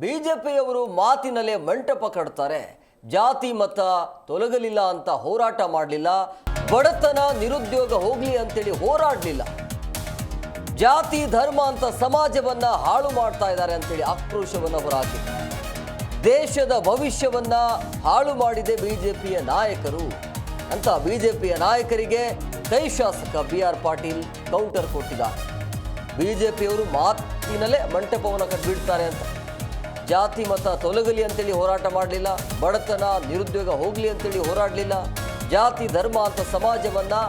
ಬಿಜೆಪಿಯವರು ಮಾತಿನಲ್ಲೇ ಮಂಟಪ ಕಟ್ತಾರೆ. ಜಾತಿ ಮತ ತೊಲಗಲಿಲ್ಲ ಅಂತ ಹೋರಾಟ ಮಾಡಲಿಲ್ಲ, ಬಡತನ ನಿರುದ್ಯೋಗ ಹೋಗ್ಲಿ ಅಂತೇಳಿ ಹೋರಾಡಲಿಲ್ಲ. ಜಾತಿ ಧರ್ಮ ಅಂತ ಸಮಾಜವನ್ನ ಹಾಳು ಮಾಡ್ತಾ ಇದ್ದಾರೆ ಅಂತೇಳಿ ಆಕ್ರೋಶವನ್ನ ಹೊರಹಾಕಿದ್ದಾರೆ. ದೇಶದ ಭವಿಷ್ಯವನ್ನ ಹಾಳು ಮಾಡಿದೆ ಬಿಜೆಪಿಯ ನಾಯಕರು ಅಂತ ಬಿಜೆಪಿಯ ನಾಯಕರಿಗೆ ಕೈ ಶಾಸಕ ಬಿ.ಆರ್. ಪಾಟೀಲ್ ಕೌಂಟರ್ ಕೊಟ್ಟಿದ್ದಾರೆ. ಬಿಜೆಪಿಯವರು ಮಾತಿನಲ್ಲೇ ಮಂಟಪವನ್ನು ಕಟ್ಟಿಬಿಡ್ತಾರೆ ಅಂತ. ಜಾತಿ ಮತ ತೊಲಗಲಿ ಅಂತೇಳಿ ಹೋರಾಟ ಮಾಡಲಿಲ್ಲ, ಬಡತನ ನಿರುದ್ಯೋಗ ಹೋಗಲಿ ಅಂತೇಳಿ ಹೋರಾಡಲಿಲ್ಲ. ಜಾತಿ ಧರ್ಮ ಅಂತ ಸಮಾಜವನ್ನು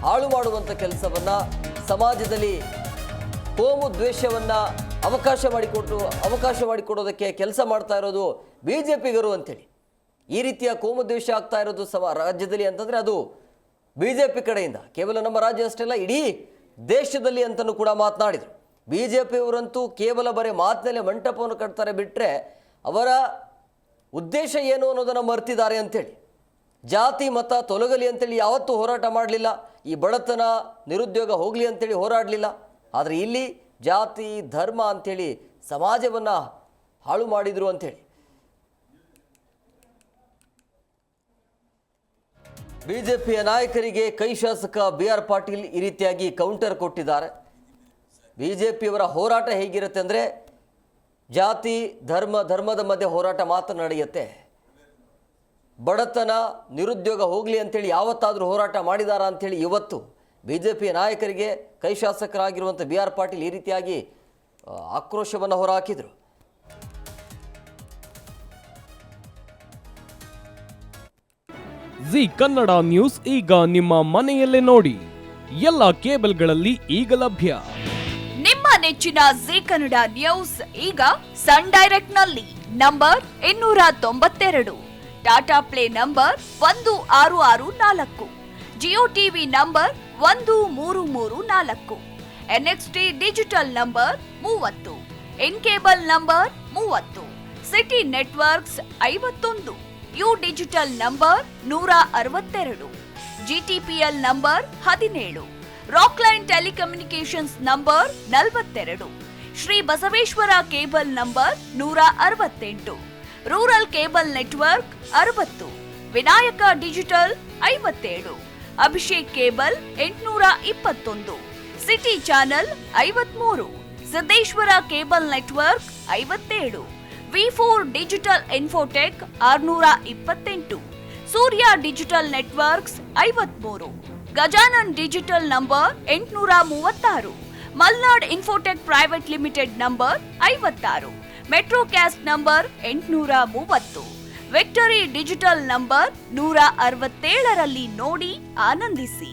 ಹಾಳು ಮಾಡುವಂಥ ಕೆಲಸವನ್ನು, ಸಮಾಜದಲ್ಲಿ ಕೋಮು ದ್ವೇಷವನ್ನು ಅವಕಾಶ ಮಾಡಿಕೊಡೋದಕ್ಕೆ ಕೆಲಸ ಮಾಡ್ತಾ ಇರೋದು ಬಿ ಜೆ ಪಿಗರು ಅಂತೇಳಿ. ಈ ರೀತಿಯ ಕೋಮು ದ್ವೇಷ ಆಗ್ತಾ ಇರೋದು ರಾಜ್ಯದಲ್ಲಿ ಅಂತಂದರೆ ಅದು ಬಿ ಜೆ ಪಿ ಕಡೆಯಿಂದ. ಕೇವಲ ನಮ್ಮ ರಾಜ್ಯ ಅಷ್ಟೇ ಅಲ್ಲ, ಇಡೀ ದೇಶದಲ್ಲಿ ಅಂತಲೂ ಕೂಡ ಮಾತನಾಡಿದರು. ಬಿ ಜೆ ಪಿಯವರಂತೂ ಕೇವಲ ಬರೀ ಮಾತಿನಲ್ಲೇ ಮಂಟಪವನ್ನು ಕಟ್ತಾರೆ ಬಿಟ್ಟರೆ ಅವರ ಉದ್ದೇಶ ಏನು ಅನ್ನೋದನ್ನು ಮರ್ತಿದ್ದಾರೆ ಅಂಥೇಳಿ. ಜಾತಿ ಮತ ತೊಲಗಲಿ ಅಂತೇಳಿ ಯಾವತ್ತೂ ಹೋರಾಟ ಮಾಡಲಿಲ್ಲ, ಈ ಬಡತನ ನಿರುದ್ಯೋಗ ಹೋಗಲಿ ಅಂತೇಳಿ ಹೋರಾಡಲಿಲ್ಲ. ಆದರೆ ಇಲ್ಲಿ ಜಾತಿ ಧರ್ಮ ಅಂಥೇಳಿ ಸಮಾಜವನ್ನು ಹಾಳು ಮಾಡಿದರು ಅಂಥೇಳಿ ಬಿಜೆಪಿಯ ನಾಯಕರಿಗೆ ಕೈ ಶಾಸಕ ಬಿ.ಆರ್. ಪಾಟೀಲ್ ಈ ರೀತಿಯಾಗಿ ಕೌಂಟರ್ ಕೊಟ್ಟಿದ್ದಾರೆ. ಬಿಜೆಪಿಯವರ ಹೋರಾಟ ಹೇಗಿರುತ್ತೆ ಅಂದರೆ ಜಾತಿ ಧರ್ಮದ ಮಧ್ಯೆ ಹೋರಾಟ ಮಾತ್ರ ನಡೆಯುತ್ತೆ. ಬಡತನ ನಿರುದ್ಯೋಗ ಹೋಗಲಿ ಅಂತೇಳಿ ಯಾವತ್ತಾದರೂ ಹೋರಾಟ ಮಾಡಿದಾರ ಅಂಥೇಳಿ ಇವತ್ತು ಬಿಜೆಪಿಯ ನಾಯಕರಿಗೆ ಕೈ ಶಾಸಕರಾಗಿರುವಂಥ ಬಿ.ಆರ್. ಪಾಟೀಲ್ ಈ ರೀತಿಯಾಗಿ ಆಕ್ರೋಶವನ್ನು ಹೊರಹಾಕಿದರು. ಜಿ ಕನ್ನಡ ನ್ಯೂಸ್ ಈಗ ನಿಮ್ಮ ಮನೆಯಲ್ಲೇ ನೋಡಿ. ಎಲ್ಲ ಕೇಬಲ್ಗಳಲ್ಲಿ ಈಗ ಲಭ್ಯ. ನಿಮ್ಮ ನೆಚ್ಚಿನ ಜಿ ಕನ್ನಡ ನ್ಯೂಸ್ ಈಗ ಸನ್ ಡೈರೆಕ್ಟ್ ನಲ್ಲಿ number 292, Tata Play number 1664, Jio TV number 1334, NXT digital number 30, in cable number 30, city networks 51, U digital number 162, GTPL number 17, Rockline telecommunications number 42, Shri Basaveshwara cable number 168, rural cable network 60, Vinayaka digital 57, Abhishek cable 821, city channel 53, Siddeshwara cable network 57, ವಿ4 digital infotech 628, Surya digital networks 53, Gajanan digital number 836, Malnad infotech private limited number 56, metrocast number 830, victory digital number 167ರಲ್ಲಿ ನೋಡಿ ಆನಂದಿಸಿ.